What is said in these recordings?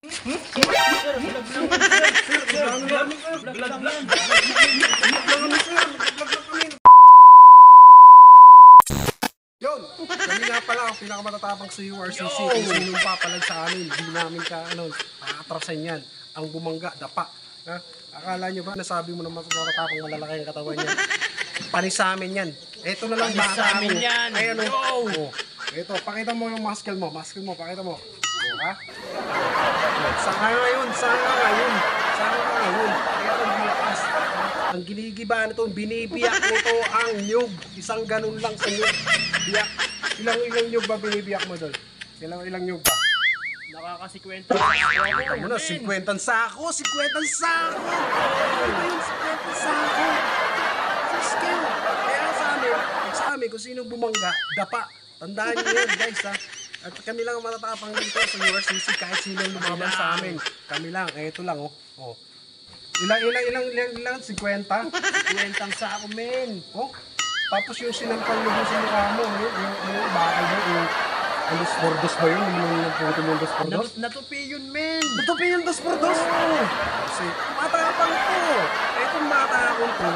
Yun, kami nga pala ang pinakamatatapang sa URCC. Kung sinong papalag sa amin, hindi namin atrasan yan. Ang bumangga, dapa. Ha? Akala nyo ba, nasabi mo na matatapang malalaki ang katawan niya? Panis sa amin yan. Ito na lang bata mo. Ay ano? Oh. Ito, pakita mo yung muscle mo. Muscle mo, pakita mo. Oh, ha? Saka ngayon. Ito ang bilakas. Ang ginigiba na ito, binibiyak nito ang nyug. Isang ganun lang sa nyug. Biyak. Ilang nyug ba binibiyak mo doon? Ilang nyug ba? Nakaka-50. Tama na, 50 sako! 50 sako! Ano yun, 50 sako? Skill! Kaya sa amin, kung sino bumangga, dapa. Tandaan nyo yun, guys, ha? At kami lang ang matatapang dito sa URCC kahit sino lumaban sa amin. Kami lang, ito lang, oh. Ilang? 50? 50 sako, men. Oh? Tapos yung sinampal mo sa mukha mo, yung bakal mo, ang dos por dos ba yun? Yung dos por dos? Natupi yun, men! Natupi yung dos por dos? Oo! Kasi matapang to! Etong bata akong to,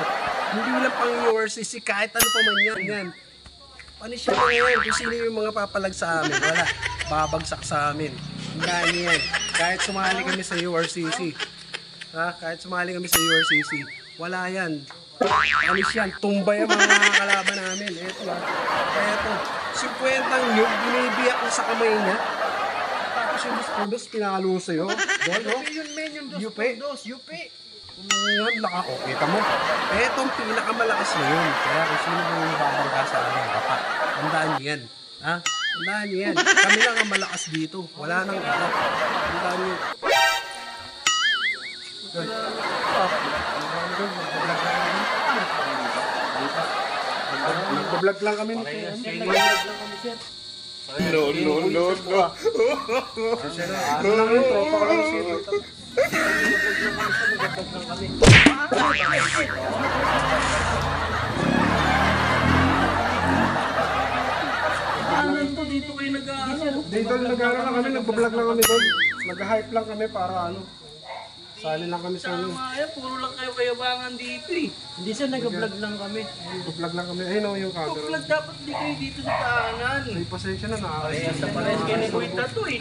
hindi lang pang URCC, kahit ano pa man yan. Panisya na yan, kung sino yung mga papalag sa amin, wala. Babagsak sa amin. Hindaan niyo yan. Kahit sumali kami sa URCC. Ha? Kahit sumali kami sa URCC, wala yan. Panis yan, tumbay ang mga kalaban namin. Eto ha. Eto. 50 nyug, binibiyak ko sa kamay niya. Tapos yung dos por dos, pinalo sa'yo. Doon, no? Yun, men, yung dos por dos, yupi. Ngayon, kita mo. Etong pinakamalakas na yun. Kaya kung sino yung babangga sa amin, baka. Tandaan niyo yan. Ha? Tandaan niyo yan. Kami lang ang malakas dito. Wala nang iba. Tandaan niyo. Nagbablog lang kami. No. Ano lang yung tropa ko lang siya. Dito kayo nag-aano? Dito nag-aano lang kami, nagbablog lang kami doon. Nag-hype lang kami para ano. Sali lang kami sa ano. Tama yan, puro lang kayo kayabangan dito eh. Hindi siya nag-vlog lang kami. Nag-vlog lang kami. Ayun o yung camera. Vlog dapat di kayo dito sa daanan. May pasensya na nakakasya. Kaya sa pares kayo ni Kuwita to eh.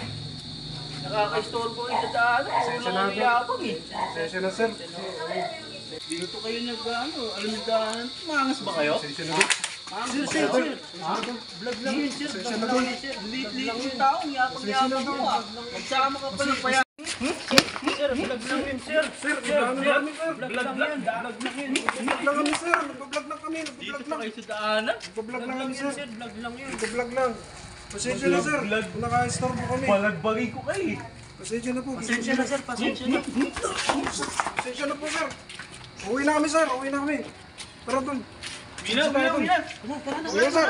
Nakaka-istorbo kayo sa daanan. Puro lang kayo yabang eh. Pasensya na sir. Dito kayo nag-ano, alam niyo daanan. Mangas ba kayo? Pasensya na doon. Sir. Vlog lang yun sir. Vlog lang yun sir. Lit-lit yung taong yabang mo ah. Magsama ka pa ng paya. Sir, vlog lang yun, sir. Ano namin sir? Vlog lang yun. Nag-vlog lang kami sir. Nag-vlog lang kami. Dito pa kayo sa daanan. Nag-vlog lang kami sir. Vlog lang yun. Nag-vlog lang. Pasensya na sir. Naka-istorbo kami. Palagbagay ko kayo. Pasensya na po. Pasensya na sir, pasensya na. Pasensya na po sir. Uwi na kami sir. Uwi na kami. Tara doon. Mina. Uwi na sir.